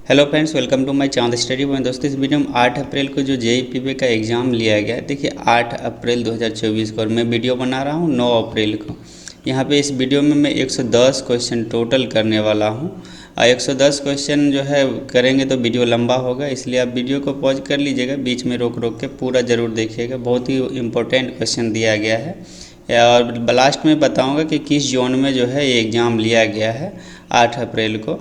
Hello friends, welcome to my Chand study point. दोस्तों, इस video में 8 अप्रैल को जो जेईई का एग्ज़ाम लिया गया, देखिए 8 अप्रैल 2024 को, और मैं वीडियो बना रहा हूँ 9 अप्रैल को। यहाँ पे इस वीडियो में मैं 110 क्वेश्चन टोटल करने वाला हूँ। 110 क्वेश्चन जो है करेंगे तो वीडियो लंबा होगा, इसलिए आप वीडियो को पॉज कर लीजिएगा, बीच में रोक रोक के पूरा ज़रूर देखिएगा। बहुत ही इम्पोर्टेंट क्वेश्चन दिया गया है, और लास्ट में बताऊँगा कि किस जोन में जो है ये एग्ज़ाम लिया गया है 8 अप्रैल को।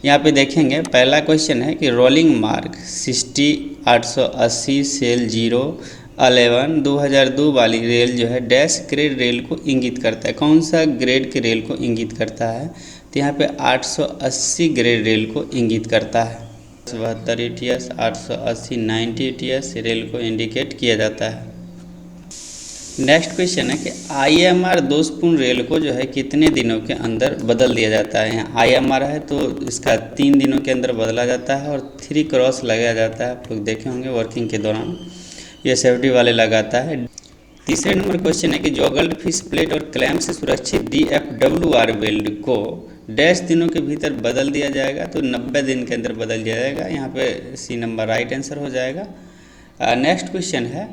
यहाँ पे देखेंगे, पहला क्वेश्चन है कि रोलिंग मार्क 60-880 सेल 011 2002 वाली रेल जो है डैश ग्रेड रेल को इंगित करता है। कौन सा ग्रेड के रेल को इंगित करता है? तो यहाँ पे 880 ग्रेड रेल को इंगित करता है। 72 ETS 880 90 ETS रेल को इंडिकेट किया जाता है। नेक्स्ट क्वेश्चन है कि IMR दोषपूर्ण रेल को जो है कितने दिनों के अंदर बदल दिया जाता है। यहाँ IMR है तो इसका 3 दिनों के अंदर बदला जाता है, और 3 क्रॉस लगाया जाता है। आप लोग देखे होंगे वर्किंग के दौरान ये सेफ्टी वाले लगाता है। तीसरे नंबर क्वेश्चन है कि जोगल्ड फिश प्लेट और क्लैम्प से सुरक्षित DFWR वेल्ड को डैश दिनों के भीतर बदल दिया जाएगा। तो 90 दिन के अंदर बदल दिया जाएगा। यहाँ पे C नंबर राइट आंसर हो जाएगा। नेक्स्ट क्वेश्चन है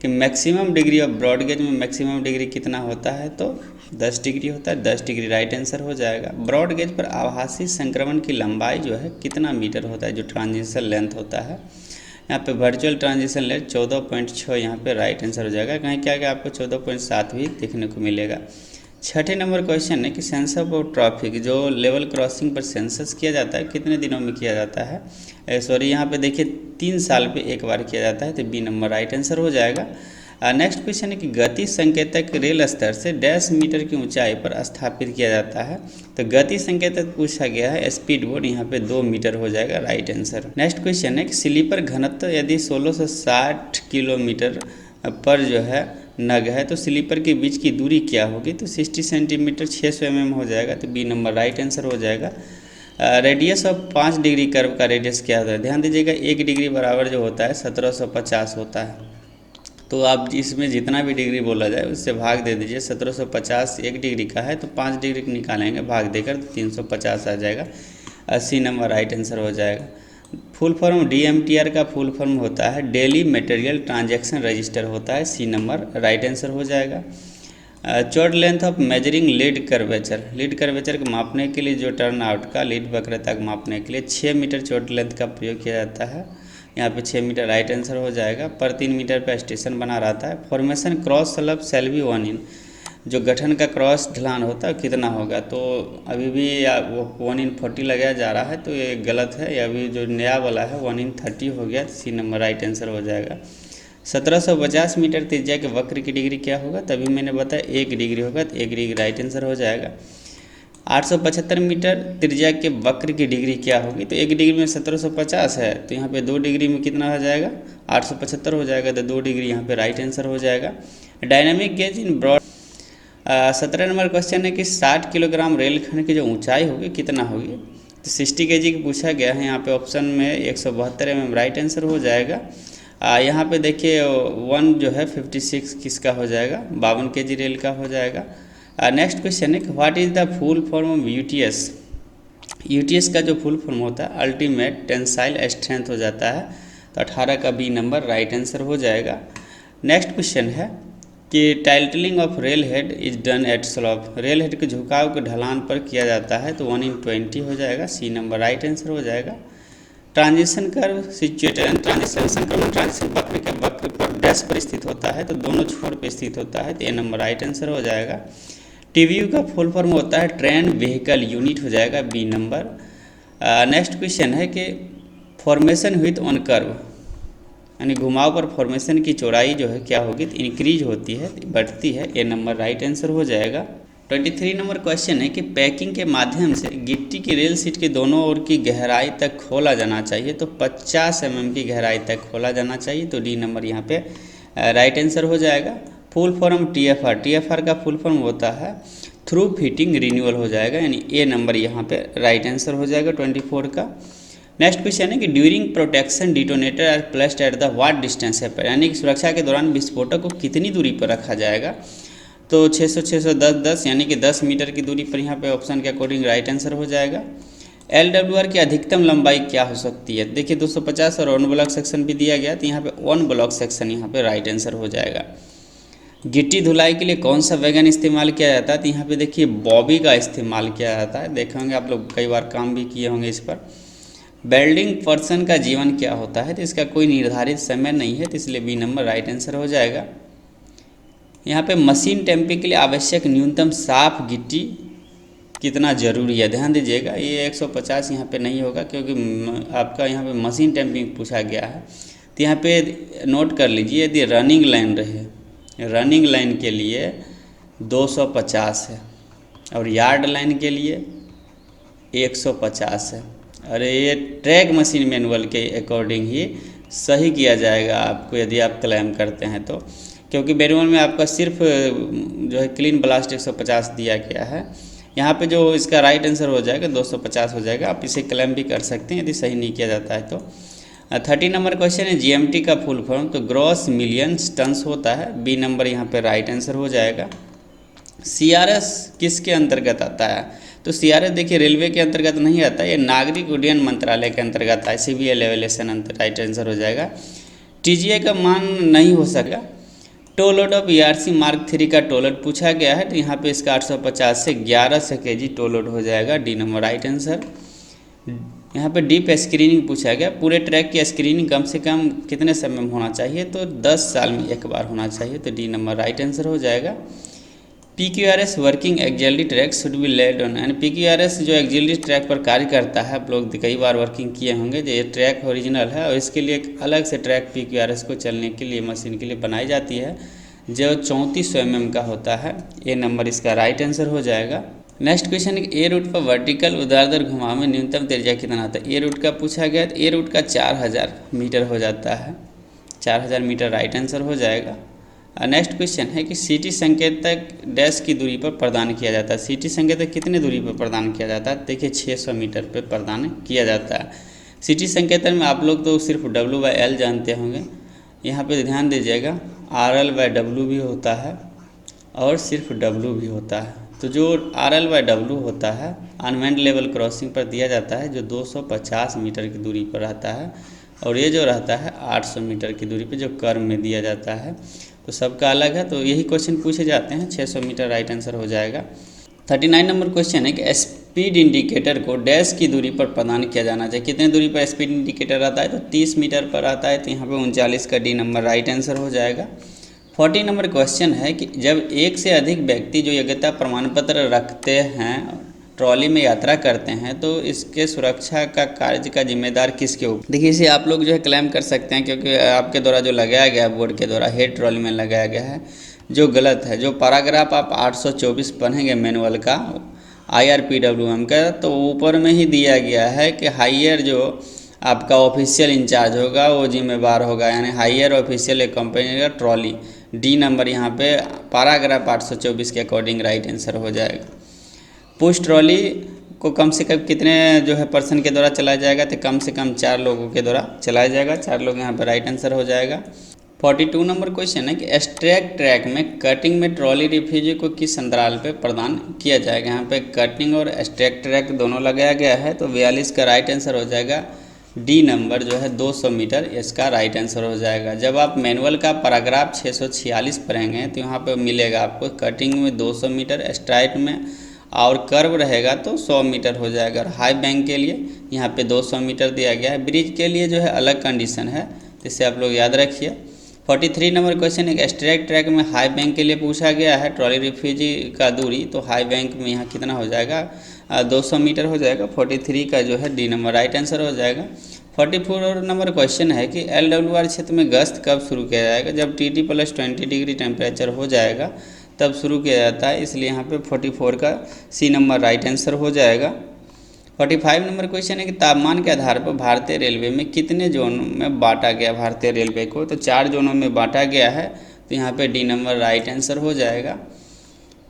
कि maximum degree of broad gauge में मैक्सिमम डिग्री कितना होता है? तो 10 डिग्री होता है। 10 डिग्री राइट आंसर हो जाएगा। ब्रॉड गेज पर आभासी संक्रमण की लंबाई जो है कितना मीटर होता है, जो ट्रांजिशन लेंथ होता है? यहाँ पे वर्चुअल ट्रांजिशन लेंथ 14.6 यहाँ पे राइट आंसर हो जाएगा। कहीं क्या कि आपको 14.7 भी देखने को मिलेगा। छठे नंबर क्वेश्चन है कि सेंसस ऑफ ट्रैफिक जो लेवल क्रॉसिंग पर सेंसस किया जाता है कितने दिनों में किया जाता है? सॉरी, यहाँ पे देखिए 3 साल पे एक बार किया जाता है। तो B नंबर राइट आंसर हो जाएगा। नेक्स्ट क्वेश्चन है कि गति संकेतक रेल स्तर से डैश मीटर की ऊंचाई पर स्थापित किया जाता है। तो गति संकेतक पूछा गया है स्पीड बोर्ड, यहाँ पे 2 मीटर हो जाएगा राइट आंसर। नेक्स्ट क्वेश्चन है कि स्लीपर घनत्व यदि 1660 किलोमीटर पर जो है नग है तो स्लीपर के बीच की दूरी क्या होगी? तो 60 सेंटीमीटर 600 mm हो जाएगा। तो B नंबर राइट आंसर हो जाएगा। रेडियस ऑफ 5 डिग्री कर्व का रेडियस क्या होता है? ध्यान दीजिएगा, 1 डिग्री बराबर जो होता है 1750 होता है। तो आप इसमें जितना भी डिग्री बोला जाए उससे भाग दे दीजिए। 1750 1 डिग्री का है तो 5 डिग्री निकालेंगे भाग देकर, तो 350 आ जाएगा। C नंबर राइट आंसर हो जाएगा। फुल फॉर्म DMTR का फुल फॉर्म होता है डेली मटेरियल ट्रांजैक्शन रजिस्टर होता है। C नंबर राइट आंसर हो जाएगा। Chord length of measuring lead curvature, lead curvature को मापने के लिए जो टर्न आउट का लीड वक्रता को मापने के लिए 6 मीटर चौड़ लेंथ का प्रयोग किया जाता है। यहाँ पे 6 मीटर राइट आंसर हो जाएगा। पर 3 मीटर पर स्टेशन बना रहता है। फॉर्मेशन क्रॉस स्लप सेल्वी 1 in, जो गठन का क्रॉस ढलान होता है कितना होगा? तो अभी भी वो 1 in 40 लगाया जा रहा है, तो ये गलत है। अभी जो नया वाला है 1 in 30 हो गया। C नंबर राइट आंसर हो जाएगा। 1750 मीटर त्रिज्या के वक्र की डिग्री क्या होगा? तभी मैंने बताया 1 डिग्री होगा, तो 1 डिग्री राइट आंसर हो जाएगा। 875 मीटर त्रिज्या के वक्र की डिग्री क्या होगी? तो 1 डिग्री में 1750 है, तो यहाँ पे 2 डिग्री में कितना हो जाएगा? 875 हो जाएगा। तो 2 डिग्री यहाँ पे राइट आंसर हो जाएगा। Dynamic gauge in broad 17 number question है कि 60 किलोग्राम रेलखंड की जो ऊंचाई होगी कितना होगी? तो 60 kg की पूछा गया है। यहाँ पे ऑप्शन में 172 mm राइट आंसर हो जाएगा। यहाँ पे देखिए 1 जो है 56 किसका हो जाएगा? 52 kg रेल का हो जाएगा। नेक्स्ट क्वेश्चन है कि what is the full form of UTS? UTS का जो फुल फॉर्म होता है अल्टीमेट टेंसाइल स्ट्रेंथ हो जाता है। तो 18 का B नंबर राइट आंसर हो जाएगा। नेक्स्ट क्वेश्चन है कि tilting of rail head is done at slope, rail head के झुकाव के ढलान पर किया जाता है। तो 1 in 20 हो जाएगा। C नंबर राइट आंसर हो जाएगा। ट्रांजिशन कर्व सिचुएटेड ट्रांजिशन संक्रमण ट्रांजिशन वक्र के वक्र पर डैश पर स्थित होता है, तो दोनों छोर पर स्थित होता है। तो A नंबर राइट आंसर हो जाएगा। TVU का फुल फॉर्म होता है ट्रेन व्हीकल यूनिट हो जाएगा। B number. नेक्स्ट क्वेश्चन है कि फॉर्मेशन विथ ऑन कर्व, यानी घुमाव पर फॉर्मेशन की चौड़ाई जो है क्या होगी? तो इंक्रीज होती है, बढ़ती है। A नंबर राइट आंसर हो जाएगा। 23 नंबर क्वेश्चन है कि पैकिंग के माध्यम से गिट्टी की रेल सीट के दोनों ओर की गहराई तक खोला जाना चाहिए। तो 50 mm की गहराई तक खोला जाना चाहिए। तो D नंबर यहाँ पे राइट आंसर हो जाएगा। फुल फॉर्म TFR का फुल फॉर्म होता है थ्रू फिटिंग रिन्यूअल हो जाएगा, यानी A नंबर यहाँ पे राइट आंसर हो जाएगा 24 का। नेक्स्ट क्वेश्चन है कि during protection detonator are placed at the what distance है, यानी कि सुरक्षा के दौरान विस्फोटक को कितनी दूरी पर रखा जाएगा? तो 600 600 10 10, यानी कि 10 मीटर की दूरी पर यहाँ पे ऑप्शन के अकॉर्डिंग राइट आंसर हो जाएगा। LWR की अधिकतम लंबाई क्या हो सकती है? देखिए 250 और 1 ब्लॉक सेक्शन भी दिया गया, तो यहाँ पे 1 ब्लॉक सेक्शन यहाँ पे राइट आंसर हो जाएगा। गिट्टी धुलाई के लिए कौन सा वैगन इस्तेमाल किया जाता है? तो यहाँ पे देखिए बॉबी का इस्तेमाल किया जाता है। देखे होंगे आप लोग, कई बार काम भी किए होंगे इस पर। वेल्डिंग पर्सन का जीवन क्या होता है? तो इसका कोई निर्धारित समय नहीं है, तो इसलिए बी नंबर राइट आंसर हो जाएगा। यहाँ पे मशीन टैंपिंग के लिए आवश्यक न्यूनतम साफ गिट्टी कितना ज़रूरी है? ध्यान दीजिएगा, ये 150 यहाँ पे नहीं होगा, क्योंकि आपका यहाँ पे मशीन टैंपिंग पूछा गया है। तो यहाँ पे नोट कर लीजिए, यदि रनिंग लाइन रहे, रनिंग लाइन के लिए 250 है और यार्ड लाइन के लिए 150 है। अरे ये ट्रैक मशीन मैनुअल के अकॉर्डिंग ही सही किया जाएगा आपको, यदि आप क्लेम करते हैं तो, क्योंकि मैनुअल में आपका सिर्फ जो है क्लीन ब्लास्ट 150 दिया गया है। यहाँ पे जो इसका राइट आंसर हो जाएगा 250 हो जाएगा। आप इसे क्लेम भी कर सकते हैं यदि सही नहीं किया जाता है तो। 30 नंबर क्वेश्चन है GMT का फुल फॉर्म, तो ग्रॉस मिलियन टन्स होता है। बी नंबर यहाँ पे राइट आंसर हो जाएगा। CRS किसके अंतर्गत आता है? तो CRS देखिए रेलवे के अंतर्गत नहीं आता, ये नागरिक उड्डयन मंत्रालय के अंतर्गत आता है। सिविल एविएशन राइट आंसर हो जाएगा। TGA का मान नहीं हो सकेगा। टोलोड ऑफ ERC मार्क 3 का टोलोड पूछा गया है, तो यहाँ पे इसका 850 से 1100 kg टोलोड हो जाएगा। D number right answer. यहाँ पे डीप स्क्रीनिंग पूछा गया, पूरे ट्रैक की स्क्रीनिंग कम से कम कितने समय में होना चाहिए? तो 10 साल में एक बार होना चाहिए, तो डी नंबर राइट आंसर हो जाएगा। PQRS working axillary track should be laid on, यानी PQRS जो एक्सिलरी ट्रैक पर कार्य करता है, आप लोग कई बार वर्किंग किए होंगे, जो ये ट्रैक ओरिजिनल है और इसके लिए एक अलग से ट्रैक PQRS को चलने के लिए मशीन के लिए बनाई जाती है, जो 3400 mm का होता है। ए नंबर इसका राइट आंसर हो जाएगा। नेक्स्ट क्वेश्चन है ए रूट पर वर्टिकल ऊर्ध्वाधर घुमाव में न्यूनतम त्रिज्या कितना होता है? ए रूट का पूछा गया, तो ए रूट का 4000 मीटर हो जाता है। 4000 मीटर राइट आंसर हो जाएगा। नेक्स्ट क्वेश्चन है कि CT संकेतक डैश की दूरी पर प्रदान किया जाता है। CT संकेतक कितने दूरी पर प्रदान किया जाता है? देखिए 600 मीटर पर प्रदान किया जाता है। CT संकेतक में आप लोग तो सिर्फ W/L जानते होंगे, यहाँ पे ध्यान दीजिएगा RL/W भी होता है और सिर्फ W भी होता है। तो जो RL/W होता है अनमेन्ड लेवल क्रॉसिंग पर दिया जाता है, जो 250 मीटर की दूरी पर रहता है, और ये जो रहता है 800 मीटर की दूरी पे जो कर्व में दिया जाता है। तो सबका अलग है, तो यही क्वेश्चन पूछे जाते हैं। 600 मीटर राइट आंसर हो जाएगा। 39 नंबर क्वेश्चन है कि स्पीड इंडिकेटर को डैश की दूरी पर प्रदान किया जाना चाहिए। कितने दूरी पर स्पीड इंडिकेटर आता है? तो 30 मीटर पर आता है, तो यहाँ पे 39 का डी नंबर राइट आंसर हो जाएगा। 40 नंबर क्वेश्चन है कि जब एक से अधिक व्यक्ति जो योग्यता प्रमाण पत्र रखते हैं ट्रॉली में यात्रा करते हैं, तो इसके सुरक्षा का कार्य का जिम्मेदार किसके ऊपर? देखिए इसे आप लोग जो है क्लेम कर सकते हैं, क्योंकि आपके द्वारा जो लगाया गया बोर्ड के द्वारा हेड ट्रॉली में लगाया गया है, जो गलत है। जो पैराग्राफ आप 824 पढ़ेंगे मैनुअल का IRPWM का, तो ऊपर में ही दिया गया है कि हायर जो आपका ऑफिशियल इंचार्ज होगा वो जिम्मेवार होगा, यानी हायर ऑफिशियल एक्कम्पनी का ट्रॉली। डी नंबर यहाँ पे पैराग्राफ 824 के अकॉर्डिंग राइट आंसर हो जाएगा। पुश ट्रॉली को कम से कम कितने जो है पर्सन के द्वारा चलाया जाएगा? तो कम से कम 4 लोगों के द्वारा चलाया जाएगा। 4 लोग यहाँ पर राइट आंसर हो जाएगा। 42 नंबर क्वेश्चन है कि एक्सट्रैक्ट ट्रैक में कटिंग में ट्रॉली रिफ्यूजी को किस अंतराल पे प्रदान किया जाएगा? यहाँ पे कटिंग और एक्सट्रैक्ट ट्रैक दोनों लगाया गया है, तो 42 का राइट आंसर हो जाएगा। डी नंबर जो है 200 मीटर इसका राइट आंसर हो जाएगा। जब आप मैनुअल का पैराग्राफ 646 पढ़ेंगे तो यहाँ पे मिलेगा आपको कटिंग में 200 मीटर, स्ट्राइट में और कर्व रहेगा तो 100 मीटर हो जाएगा। और हाई बैंक के लिए यहाँ पे 200 मीटर दिया गया है। ब्रिज के लिए जो है अलग कंडीशन है, जिससे आप लोग याद रखिए। 43 नंबर क्वेश्चन एक एक्सट्रैक्ट ट्रैक में हाई बैंक के लिए पूछा गया है ट्रॉली रिफ्यूजी का दूरी, तो हाई बैंक में यहाँ कितना हो जाएगा? 200 मीटर हो जाएगा। 43 का जो है डी नंबर राइट आंसर हो जाएगा। 44 नंबर क्वेश्चन है कि LWR क्षेत्र में गश्त कब शुरू किया जाएगा? जब TT + 20 डिग्री टेम्परेचर हो जाएगा तब शुरू किया जाता है, इसलिए यहाँ पे 44 का सी नंबर राइट आंसर हो जाएगा। 45 नंबर क्वेश्चन है कि तापमान के आधार पर भारतीय रेलवे में कितने जोनों में बांटा गया भारतीय रेलवे को? तो 4 जोनों में बांटा गया है, तो यहाँ पे डी नंबर राइट आंसर हो जाएगा।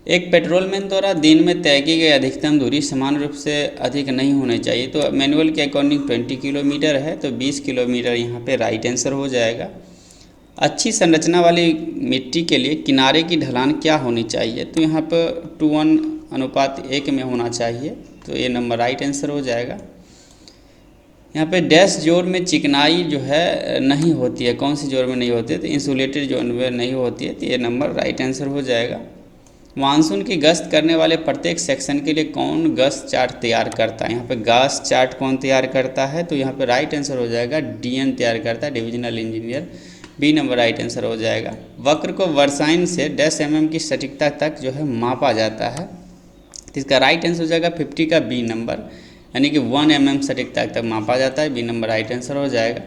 एक पेट्रोलमैन द्वारा दिन में तय की गई अधिकतम दूरी समान रूप से अधिक नहीं होनी चाहिए, तो मैनुअल के अकॉर्डिंग 20 किलोमीटर है, तो 20 किलोमीटर यहाँ पे राइट आंसर हो जाएगा। अच्छी संरचना वाली मिट्टी के लिए किनारे की ढलान क्या होनी चाहिए? तो यहाँ पर 2:1 अनुपात 1 में होना चाहिए। तो ये नंबर राइट आंसर हो जाएगा। यहाँ पे डैश जोन में चिकनाई जो है नहीं होती है, कौन सी जोन में नहीं होती है, तो इंसुलेटेड जोन में नहीं होती है, तो ये नंबर राइट आंसर हो जाएगा। मानसून की गश्त करने वाले प्रत्येक सेक्शन के लिए कौन गश्त चार्ट तैयार करता है? यहाँ पे गश्त चार्ट कौन तैयार करता है? तो यहाँ पे राइट आंसर हो जाएगा डीएन तैयार करता है, divisional engineer, B number right answer हो जाएगा। वक्र को वर्साइन से डैश mm की सटीकता तक जो है मापा जाता है, तो इसका राइट आंसर हो जाएगा 50 का बी नंबर, यानी कि 1 mm सटीकता तक मापा जाता है, बी नंबर राइट आंसर हो जाएगा।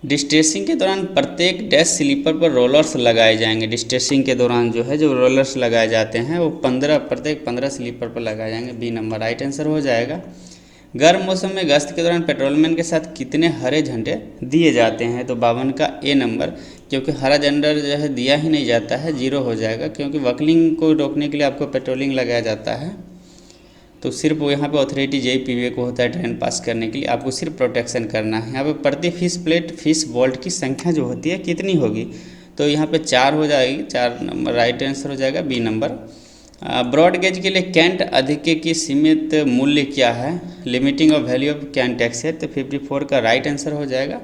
डिस्ट्रेसिंग के दौरान प्रत्येक डैश स्लीपर पर रोलर्स लगाए जाएंगे। डिस्ट्रेसिंग के दौरान जो है जो रोलर्स लगाए जाते हैं वो प्रत्येक 15 स्लीपर पर लगाए जाएंगे, बी नंबर राइट आंसर हो जाएगा। गर्म मौसम में गश्त के दौरान पेट्रोलमैन के साथ कितने हरे झंडे दिए जाते हैं? तो 52 का ए नंबर, क्योंकि हरा झंडा जो है दिया ही नहीं जाता है, 0 हो जाएगा, क्योंकि वकलिंग को रोकने के लिए आपको पेट्रोलिंग लगाया जाता है। तो सिर्फ यहाँ पे अथॉरिटी JPVA को होता है ट्रेन पास करने के लिए, आपको सिर्फ प्रोटेक्शन करना है। यहाँ पे प्रति फिश प्लेट फिश बोल्ट की संख्या जो होती है कितनी होगी? तो यहाँ पे 4 हो जाएगी, 4 नंबर राइट आंसर हो जाएगा, बी नंबर। ब्रॉड गेज के लिए कैंट अधिके की सीमित मूल्य क्या है? Limiting of value of cant X है, तो 54 का राइट आंसर हो जाएगा।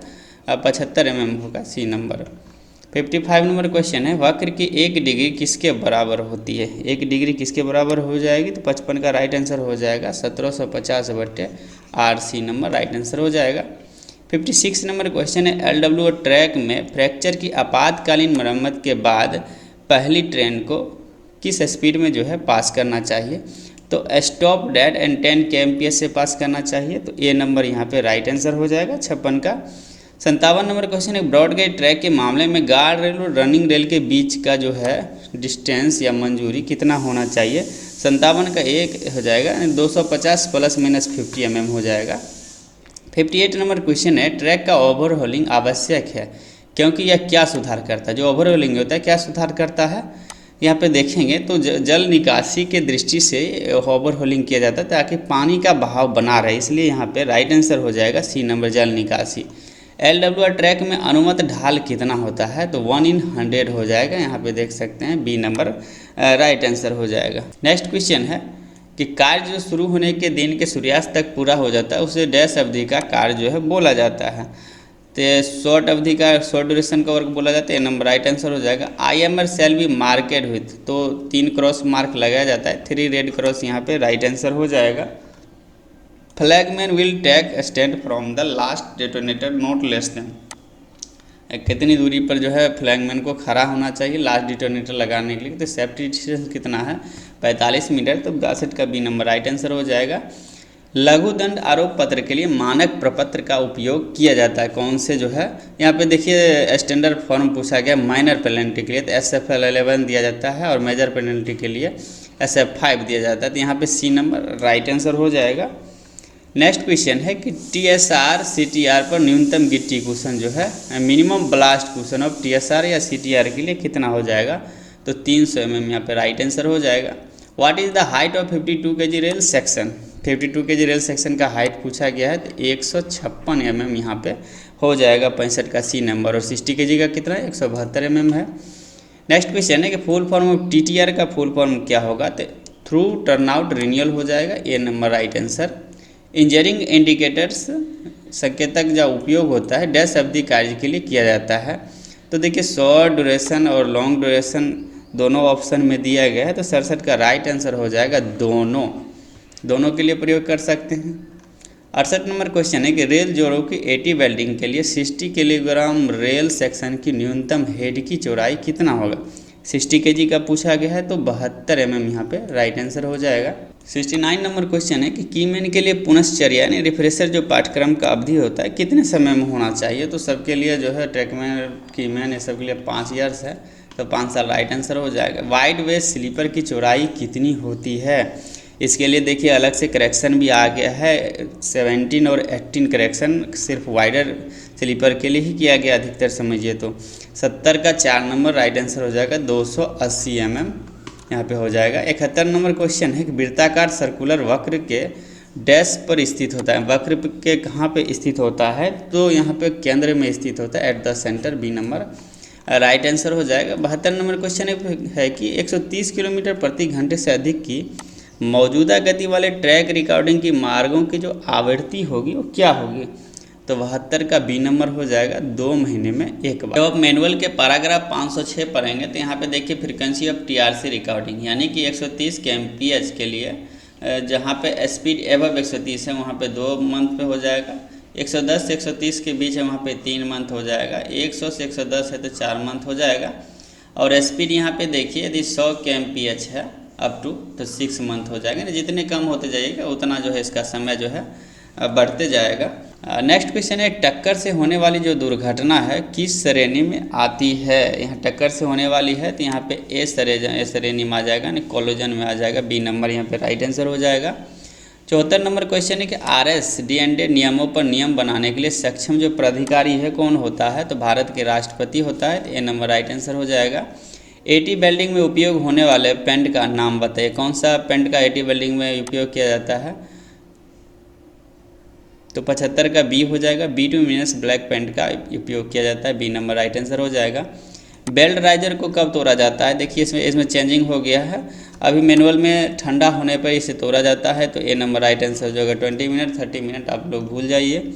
75 mm होगा, सी नंबर। 55 नंबर क्वेश्चन है, वक्र की 1 डिग्री किसके बराबर होती है? 1 डिग्री किसके बराबर हो जाएगी? तो 55 का राइट आंसर हो जाएगा 1750/r, सी नंबर राइट आंसर हो जाएगा। 56 नंबर क्वेश्चन है, LWO ट्रैक में फ्रैक्चर की आपातकालीन मरम्मत के बाद पहली ट्रेन को किस स्पीड में जो है पास करना चाहिए? तो स्टॉप डेड एंड 10 kmph से पास करना चाहिए, तो ए नंबर यहाँ पे राइट आंसर हो जाएगा 56 का। 57 नंबर क्वेश्चन है, ब्रॉड गेज ट्रैक के मामले में गार्ड रेल और रनिंग रेल के बीच का जो है डिस्टेंस या मंजूरी कितना होना चाहिए? 57 का एक हो जाएगा 250 ± 50 mm हो जाएगा। 58 नंबर क्वेश्चन है, ट्रैक का ओवरहोलिंग आवश्यक है क्योंकि यह क्या सुधार करता है? जो ओवरहोलिंग होता है क्या सुधार करता है? यहाँ पे देखेंगे तो जल निकासी के दृष्टि से ओवरहोलिंग किया जाता है ताकि पानी का बहाव बना रहे, इसलिए यहाँ पे राइट आंसर हो जाएगा सी नंबर, जल निकासी। LWO ट्रैक में अनुमत ढाल कितना होता है? तो 1/100 हो जाएगा, यहाँ पे देख सकते हैं, बी नंबर राइट आंसर हो जाएगा। नेक्स्ट क्वेश्चन है कि कार्य जो शुरू होने के दिन के सूर्यास्त तक पूरा हो जाता है उसे डैश अवधि का कार्य जो है बोला जाता है, तो शॉर्ट अवधि का शॉर्ट ड्यूरेशन का वर्क बोला जाता है, नंबर राइट आंसर हो जाएगा। IMR शैल बी मार्केड विथ, तो 3 क्रॉस मार्क लगाया जाता है, 3 रेड क्रॉस यहाँ पे राइट आंसर हो जाएगा। Flagman will take stand from the last detonator not less than, कितनी दूरी पर जो है फ्लैगमैन को खड़ा होना चाहिए लास्ट डिटोनेटर लगाने के लिए? तो सेफ्टी डिस्टेंस कितना है? 45 मीटर, तो 62 का बी नंबर राइट आंसर हो जाएगा। लघु दंड आरोप पत्र के लिए मानक प्रपत्र का उपयोग किया जाता है, कौन से जो है? यहाँ पे देखिए स्टैंडर्ड फॉर्म पूछा गया माइनर पेनल्टी के लिए, तो SFL 11 दिया जाता है और मेजर पेनल्टी के लिए SF 5 दिया जाता है, तो यहाँ पे सी नंबर राइट आंसर हो जाएगा। नेक्स्ट क्वेश्चन है कि TSR CTR पर न्यूनतम गिट्टी कुशन जो है minimum blast cushion of TSR या CTR के लिए कितना हो जाएगा? तो 300 mm यहाँ पे राइट आंसर हो जाएगा। What is the height of 52 kg rail section? 52 kg rail section का हाइट पूछा गया है, तो 156 mm यहाँ पे हो जाएगा, 65 का सी नंबर। और 60 kg का कितना है? 172 mm है। नेक्स्ट क्वेश्चन है कि फुल फॉर्म ऑफ TTR का फुल फॉर्म क्या होगा? तो थ्रू टर्नआउट रिन्यूअल हो जाएगा, A number right answer. Engineering indicators संकेतक का उपयोग होता है डैश अवधि कार्य के लिए किया जाता है, तो देखिए शॉर्ट ड्यूरेशन और लॉन्ग ड्यूरेशन दोनों ऑप्शन में दिया गया है, तो 67 का राइट आंसर हो जाएगा, दोनों के लिए प्रयोग कर सकते हैं। 68 नंबर क्वेश्चन है कि रेल जोड़ों की 80 वेल्डिंग के लिए 60 किलोग्राम रेल सेक्शन की न्यूनतम हेड की चौड़ाई कितना होगा? 60 kg का पूछा गया है, तो 72 mm यहाँ पे राइट आंसर हो जाएगा। 69 नंबर क्वेश्चन है कि कीमैन के लिए पुनश्चर्या यानी रिफ्रेशर जो पाठ्यक्रम का अवधि होता है कितने समय में होना चाहिए? तो सबके लिए जो है ट्रैकमैन कीमैन ये सब के लिए 5 ईयर्स है, तो 5 साल राइट आंसर हो जाएगा। वाइड वेज स्लीपर की चौड़ाई कितनी होती है? इसके लिए देखिए अलग से करेक्शन भी आ गया है, 17 और 18 करेक्शन सिर्फ वाइडर स्लीपर के लिए ही किया गया अधिकतर, समझिए तो 70 का 4 नंबर राइट आंसर हो जाएगा, 280 mm यहाँ पे हो जाएगा। 71 नंबर क्वेश्चन है कि वृत्ताकार सर्कुलर वक्र के डैश पर स्थित होता है, वक्र के कहाँ पे स्थित होता है? तो यहाँ पे केंद्र में स्थित होता है, at the centre, B number right answer हो जाएगा। 72 नंबर क्वेश्चन है कि 130 किलोमीटर प्रति घंटे से अधिक की मौजूदा गति वाले ट्रैक रिकॉर्डिंग की मार्गों की जो आवृत्ति होगी वो क्या होगी, तो 72 का बी नंबर हो जाएगा 2 महीने में एक बार। जब आप मैनुअल के पैराग्राफ 506 पढ़ेंगे तो यहाँ पे देखिए फ्रीक्वेंसी ऑफ टीआरसी रिकॉर्डिंग, यानी कि 130 kmph के लिए जहाँ पे स्पीड एबव 130 है वहाँ पे 2 मंथ पे हो जाएगा, 110 से 130 के बीच है वहाँ पे 3 मंथ हो जाएगा, 100 से 110 है तो 4 मंथ हो जाएगा, और स्पीड यहाँ पे देखिए यदि 100 kmph है अप टू तो 6 मंथ हो जाएगा। जितने कम होते जाइएगा उतना जो है इसका समय जो है बढ़ते जाएगा। नेक्स्ट क्वेश्चन है, टक्कर से होने वाली जो दुर्घटना है किस श्रेणी में आती है। यहाँ टक्कर से होने वाली है तो यहाँ पे ए श्रेणी में आ जाएगा, यानी कोलिजन में आ जाएगा, बी नंबर यहाँ पे राइट आंसर हो जाएगा। 74 नंबर क्वेश्चन है कि RS-D&A नियमों पर नियम बनाने के लिए सक्षम जो प्राधिकारी है कौन होता है, तो भारत के राष्ट्रपति होता है, तो ए नंबर राइट आंसर हो जाएगा। एटी वेल्डिंग में उपयोग होने वाले पेंट का नाम बताइए, कौन सा पेंट का एटी वेल्डिंग में उपयोग किया जाता है, तो 75 का बी हो जाएगा, B2- ब्लैक पेंट का उपयोग किया जाता है, बी नंबर राइट आंसर हो जाएगा। बेल्ट राइजर को कब तोड़ा जाता है, देखिए इसमें चेंजिंग हो गया है, अभी मैनुअल में ठंडा होने पर इसे तोड़ा जाता है, तो ए नंबर राइट आंसर हो जाएगा। 20 मिनट 30 मिनट आप लोग भूल जाइए।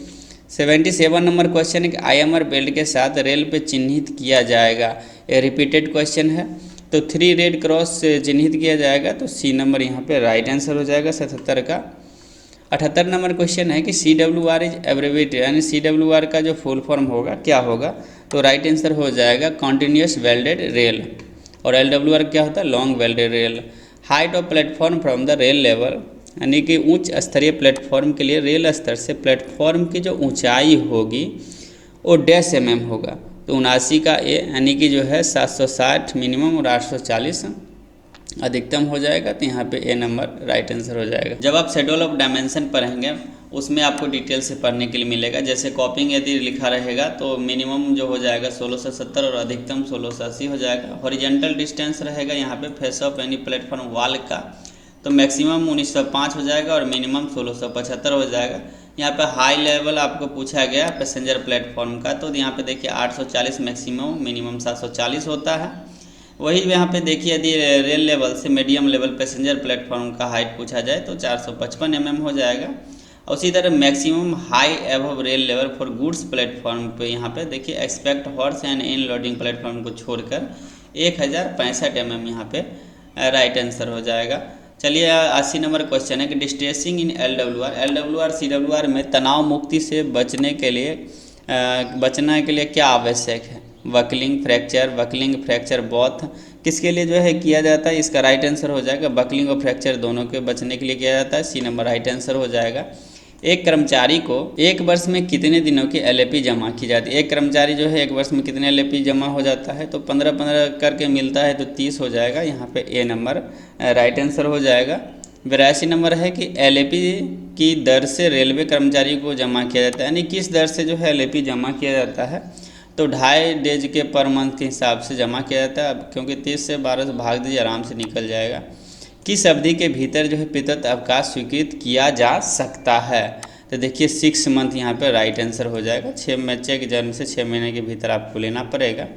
77 नंबर क्वेश्चन है कि IMR बेल्ट के साथ रेल पे चिन्हित किया जाएगा, ये रिपीटेड क्वेश्चन है, तो 3 रेड क्रॉस से चिन्हित किया जाएगा, तो सी नंबर यहाँ पे राइट आंसर हो जाएगा 77 का। 78 नंबर क्वेश्चन है कि CWR इज एब्रिवेटेड, यानी CWR का जो फुल फॉर्म होगा क्या होगा, तो राइट आंसर हो जाएगा कॉन्टिन्यूस वेल्डेड रेल, और LWR क्या होता है, long welded rail. Height of platform from the rail level, यानी कि उच्च स्तरीय प्लेटफॉर्म के लिए रेल स्तर से प्लेटफॉर्म की जो ऊंचाई होगी वो डैश mm होगा, तो 79 का ए, यानी कि जो है 760 मिनिमम और 840 अधिकतम हो जाएगा, तो यहाँ पे ए नंबर राइट आंसर हो जाएगा। जब आप शेड्यूल ऑफ डायमेंशन पढ़ेंगे उसमें आपको डिटेल से पढ़ने के लिए मिलेगा, जैसे कॉपिंग यदि लिखा रहेगा तो मिनिमम जो हो जाएगा 1670 और अधिकतम 1680 हो जाएगा। हॉरिजेंटल डिस्टेंस रहेगा यहाँ पे फेस ऑफ यानी प्लेटफॉर्म वाल का, तो मैक्सिमम 1905 हो जाएगा और मिनिमम 1675 हो जाएगा। यहाँ पे हाई लेवल आपको पूछा गया पैसेंजर प्लेटफॉर्म का, तो यहाँ पे देखिए 840 मैक्सिमम, मिनिमम 740 होता है। वही यहाँ पे देखिए यदि रेल लेवल से मीडियम लेवल पैसेंजर प्लेटफॉर्म का हाइट पूछा जाए तो 455 mm हो जाएगा। उसी तरह maximum high above rail level for goods platform पे यहाँ पे देखिए expect horse and in loading platform को छोड़कर 1065 mm यहाँ पे राइट आंसर हो जाएगा। चलिए 80 नंबर क्वेश्चन है कि डिस्ट्रेसिंग इन LWR CWR में तनाव मुक्ति से बचने के लिए क्या आवश्यक है, बकलिंग फ्रैक्चर बोथ किसके लिए जो है किया जाता है, इसका राइट आंसर हो जाएगा बकलिंग और फ्रैक्चर दोनों के बचने के लिए किया जाता है, सी नंबर राइट आंसर हो जाएगा। एक कर्मचारी को एक वर्ष में कितने दिनों की LAP जमा की जाती है, एक कर्मचारी जो है एक वर्ष में कितने LAP जमा हो जाता है, तो 15-15 करके मिलता है, तो 30 हो जाएगा, यहाँ पे ए नंबर राइट आंसर हो जाएगा। 82 नंबर है कि LAP की दर से रेलवे कर्मचारी को जमा किया जाता है, यानी किस दर से जो है LAP जमा किया जाता है, तो 2.5 डेज के पर मंथ के हिसाब से जमा किया जाता है, क्योंकि 30 से 12 भाग दीजिए आराम से निकल जाएगा। किस अवधि के भीतर जो है पितृत्व अवकाश स्वीकृत किया जा सकता है, तो देखिए 6 मंथ यहाँ पे राइट आंसर हो जाएगा। 6 बच्चे के जन्म से 6 महीने के भीतर आपको लेना पड़ेगा,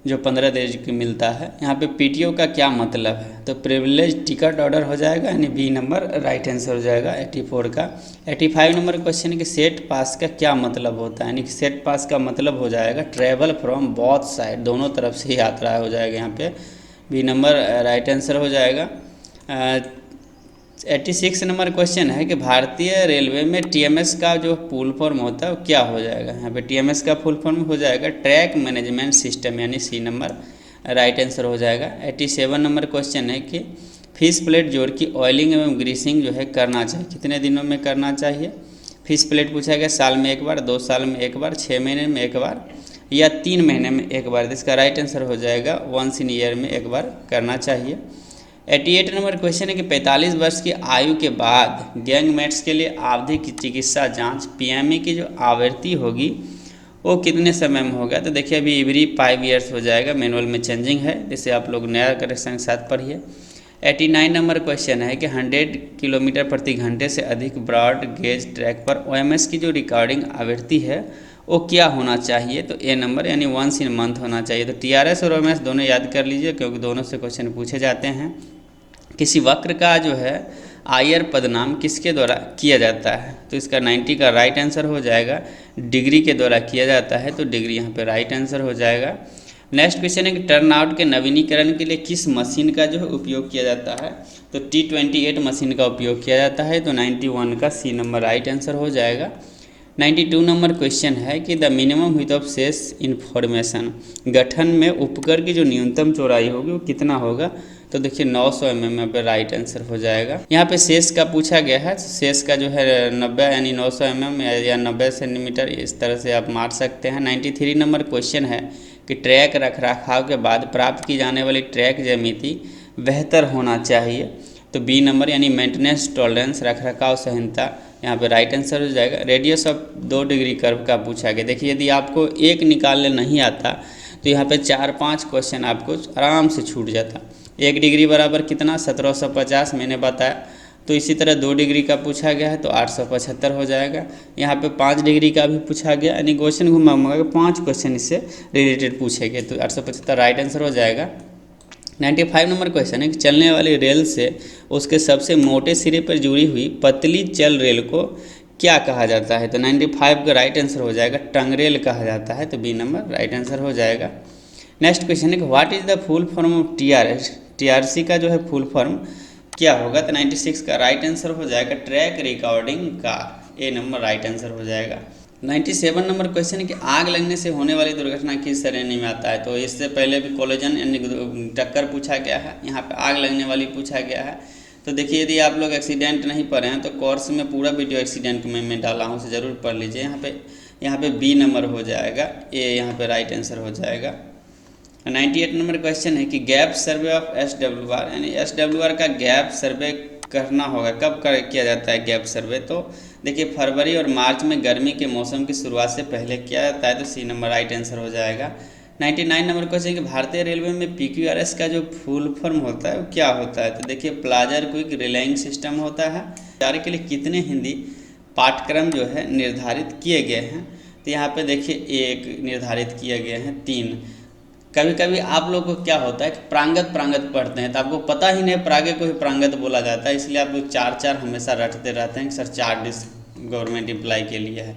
जो 15 दिन की मिलता है। यहाँ पे PTO का क्या मतलब है, तो प्रिविलेज टिकट ऑर्डर हो जाएगा, यानी बी नंबर राइट आंसर हो जाएगा 84 का। 85 नंबर क्वेश्चन है कि सेट पास का क्या मतलब होता है, यानी कि सेट पास का मतलब हो जाएगा ट्रैवल फ्रॉम बोथ साइड, दोनों तरफ से यात्रा हो जाएगा, यहाँ पे बी नंबर राइट आंसर हो जाएगा। 86 नंबर क्वेश्चन है कि भारतीय रेलवे में TMS का जो फुल फॉर्म होता है वो क्या हो जाएगा, यहाँ पे TMS का फुल फॉर्म हो जाएगा ट्रैक मैनेजमेंट सिस्टम, यानी सी नंबर राइट आंसर हो जाएगा। 87 नंबर क्वेश्चन है कि फिश प्लेट जोड़ की ऑयलिंग एवं ग्रीसिंग जो है करना चाहिए, कितने दिनों में करना चाहिए। फिश प्लेट पूछा गया साल में एक बार, 2 साल में एक बार, 6 महीने में एक बार या 3 महीने में एक बार, इसका राइट आंसर हो जाएगा 1 ईयर में एक बार करना चाहिए। 88 नंबर क्वेश्चन है कि 45 वर्ष की आयु के बाद गैंगमेट्स के लिए आवधिक चिकित्सा जांच PME की जो आवृत्ति होगी वो कितने समय में होगा, तो देखिए अभी एवरी 5 ईयर्स हो जाएगा, मैनुअल में चेंजिंग है, जिसे आप लोग नया करेक्शन के साथ पढ़िए। 89 नंबर क्वेश्चन है कि 100 किलोमीटर प्रति घंटे से अधिक ब्रॉड गेज ट्रैक पर OMS की जो रिकॉर्डिंग आवृत्ति है वो क्या होना चाहिए, तो ए नंबर यानी 1 मंथ होना चाहिए। तो TRS और OMS दोनों याद कर लीजिए, क्योंकि दोनों से क्वेश्चन पूछे जाते हैं। किसी वक्र का जो है आयर पदनाम किसके द्वारा किया जाता है? तो इसका 90 का राइट आंसर हो जाएगा डिग्री के द्वारा किया जाता है, तो डिग्री यहाँ पे राइट आंसर हो जाएगा। नेक्स्ट क्वेश्चन है कि टर्नआउट के नवीनीकरण के लिए किस मशीन का जो है उपयोग किया जाता है? तो T28 मशीन का उपयोग किया जाता है, तो 91 का सी नंबर राइट आंसर हो जाएगा। 92 नंबर क्वेश्चन है कि द मिनिमम विड्थ ऑफ शेष इन्फॉर्मेशन, गठन में उपकर की जो न्यूनतम चौड़ाई होगी वो कितना होगा? तो देखिए 900 mm पे राइट आंसर हो जाएगा। यहाँ पे शेष का पूछा गया है, शेष का जो है 90 यानी 900 mm या 90 सेंटीमीटर, इस तरह से आप मार सकते हैं। 93 नंबर क्वेश्चन है कि ट्रैक रखरखाव के बाद प्राप्त की जाने वाली ट्रैक ज्यामिति बेहतर होना चाहिए, तो बी नंबर यानी मेंटेनेंस टॉलरेंस, रखरखाव सहनता, यहाँ पे राइट आंसर हो जाएगा। रेडियस ऑफ 2 डिग्री कर्व का पूछा गया। देखिए यदि आपको एक निकालने नहीं आता तो यहाँ पे 4-5 क्वेश्चन आपको आराम से छूट जाता। 1 डिग्री बराबर कितना? 1750 मैंने बताया। तो इसी तरह 2 डिग्री का पूछा गया है तो 875 हो जाएगा। यहाँ पे 5 डिग्री का भी पूछा गया, यानी क्वेश्चन घुमा 5 क्वेश्चन इससे रिलेटेड पूछे गए, तो 875 राइट आंसर हो जाएगा। 95 नंबर क्वेश्चन है कि चलने वाली रेल से उसके सबसे मोटे सिरे पर जुड़ी हुई पतली चल रेल को क्या कहा जाता है? तो 95 का राइट आंसर हो जाएगा टंगरेल कहा जाता है, तो बी नंबर राइट आंसर हो जाएगा। नेक्स्ट क्वेश्चन है कि what is the full form of TRC का जो है फुल फॉर्म क्या होगा? तो 96 का राइट आंसर हो जाएगा ट्रैक रिकॉर्डिंग कार, ए नंबर राइट आंसर हो जाएगा। 97 नंबर क्वेश्चन है कि आग लगने से होने वाली दुर्घटना किस श्रेणी में आता है? तो इससे पहले भी कोलिजन यानी टक्कर पूछा गया है, यहाँ पे आग लगने वाली पूछा गया है। तो देखिए यदि आप लोग एक्सीडेंट नहीं पढ़े हैं तो कोर्स में पूरा वीडियो एक्सीडेंट में मैं डाला हूँ, उसे ज़रूर पढ़ लीजिए। यहाँ पे बी नंबर हो जाएगा, ए यहाँ पे राइट आंसर हो जाएगा। 98 नंबर क्वेश्चन है कि गैप सर्वे ऑफ SWR, यानी SWR का गैप सर्वे करना होगा, कब किया जाता है गैप सर्वे? तो देखिए फरवरी और मार्च में गर्मी के मौसम की शुरुआत से पहले किया जाता है, तो सी नंबर राइट आंसर हो जाएगा। 99 नंबर क्वेश्चन कि भारतीय रेलवे में PQRS का जो फुल फॉर्म होता है वो क्या होता है? तो देखिए प्लाजर क्विक रिलाइंग सिस्टम होता है। कार्य के लिए कितने हिंदी पाठ्यक्रम जो है निर्धारित किए गए हैं? तो यहाँ पे देखिए एक निर्धारित किए गए हैं, 3। कभी कभी आप लोग को क्या होता है कि प्रांगत पढ़ते हैं तो आपको पता ही नहीं प्रागे को ही प्रांगत बोला जाता है, इसलिए आप लोग 4 हमेशा रटते रहते हैं कि सर 4 गवर्नमेंट एम्प्लॉय के लिए है।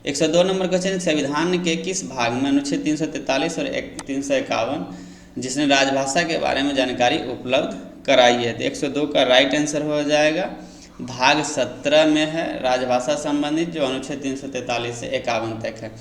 102 नंबर क्वेश्चन, संविधान के किस भाग में अनुच्छेद 343 और 351 जिसने राजभाषा के बारे में जानकारी उपलब्ध कराई है? तो 102 का राइट आंसर हो जाएगा। भाग 17 में है राजभाषा संबंधित, जो अनुच्छेद 343 से 51 तक है।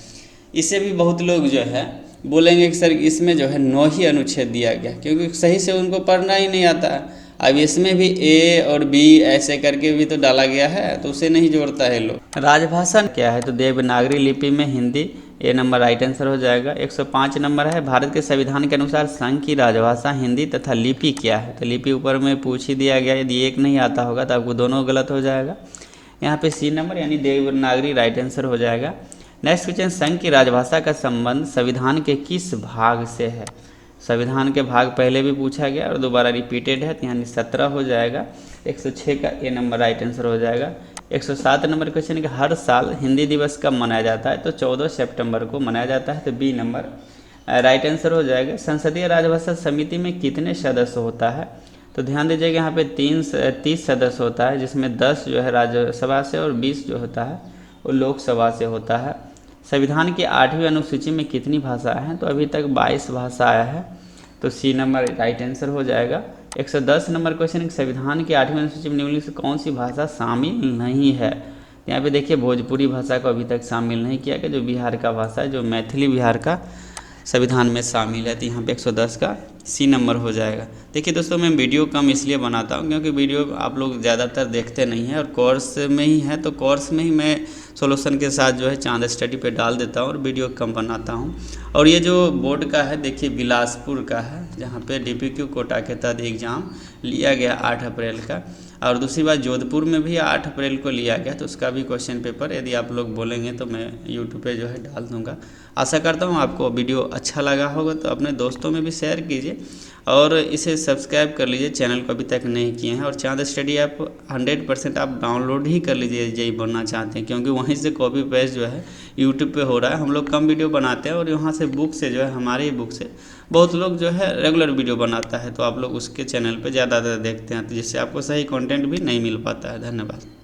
इसे भी बहुत लोग जो है बोलेंगे कि सर इसमें जो है 9 ही अनुच्छेद दिया गया, क्योंकि सही से उनको पढ़ना ही नहीं आता है। अब इसमें भी ए और बी ऐसे करके भी तो डाला गया है, तो उसे नहीं जोड़ता है लोग। राजभाषा क्या है? तो देवनागरी लिपि में हिंदी, ए नंबर राइट आंसर हो जाएगा। 105 नंबर है भारत के संविधान के अनुसार संघ की राजभाषा हिंदी तथा लिपि क्या है? तो लिपि ऊपर में पूछ ही दिया गया, यदि एक नहीं आता होगा तो आपको दोनों गलत हो जाएगा। यहाँ पे सी नंबर यानी देवनागरी राइट आंसर हो जाएगा। नेक्स्ट क्वेश्चन, संघ की राजभाषा का संबंध संविधान के किस भाग से है? संविधान के भाग पहले भी पूछा गया और दोबारा रिपीटेड है, तो यहाँ 17 हो जाएगा। 106 का ए नंबर राइट आंसर हो जाएगा। 107 नंबर क्वेश्चन है कि हर साल हिंदी दिवस कब मनाया जाता है? तो 14 सितंबर को मनाया जाता है, तो बी नंबर राइट आंसर हो जाएगा। संसदीय राजभाषा समिति में कितने सदस्य होता है? तो ध्यान दीजिएगा यहाँ पे 30 सदस्य होता है, जिसमें 10 जो है राज्यसभा से और 20 जो होता है वो लोकसभा से होता है। संविधान की 8वीं अनुसूची में कितनी भाषाएं हैं? तो अभी तक 22 भाषाएं हैं, तो सी नंबर राइट आंसर हो जाएगा। 110 नंबर क्वेश्चन, संविधान की 8वीं अनुसूची में निम्नलिखित से कौन सी भाषा शामिल नहीं है? यहाँ पे देखिए भोजपुरी भाषा को अभी तक शामिल नहीं किया गया, जो बिहार का भाषा है, जो मैथिली बिहार का संविधान में शामिल है, तो यहाँ पे 110 का सी नंबर हो जाएगा। देखिए दोस्तों, मैं वीडियो कम इसलिए बनाता हूँ क्योंकि वीडियो आप लोग ज़्यादातर देखते नहीं हैं, और कोर्स में ही है तो कोर्स में ही मैं सॉल्यूशन के साथ जो है चांद स्टडी पे डाल देता हूँ और वीडियो कम बनाता हूँ। और ये जो बोर्ड का है देखिए बिलासपुर का है, जहाँ पे DPQ कोटा के तहत एग्ज़ाम लिया गया 8 अप्रैल का, और दूसरी बात जोधपुर में भी 8 अप्रैल को लिया गया, तो उसका भी क्वेश्चन पेपर यदि आप लोग बोलेंगे तो मैं यूट्यूब पे जो है डाल दूंगा। आशा करता हूँ आपको वीडियो अच्छा लगा होगा, तो अपने दोस्तों में भी शेयर कीजिए और इसे सब्सक्राइब कर लीजिए चैनल को अभी तक नहीं किए हैं। और चांद स्टडी ऐप 100% आप डाउनलोड ही कर लीजिए यही बनना चाहते हैं, क्योंकि वहीं से कॉपी पेस्ट जो है यूट्यूब पे हो रहा है। हम लोग कम वीडियो बनाते हैं और यहाँ से बुक से जो है हमारे ही बुक से बहुत लोग जो है रेगुलर वीडियो बनाता है, तो आप लोग उसके चैनल पे ज़्यादातर देखते हैं, तो जिससे आपको सही कंटेंट भी नहीं मिल पाता है। धन्यवाद।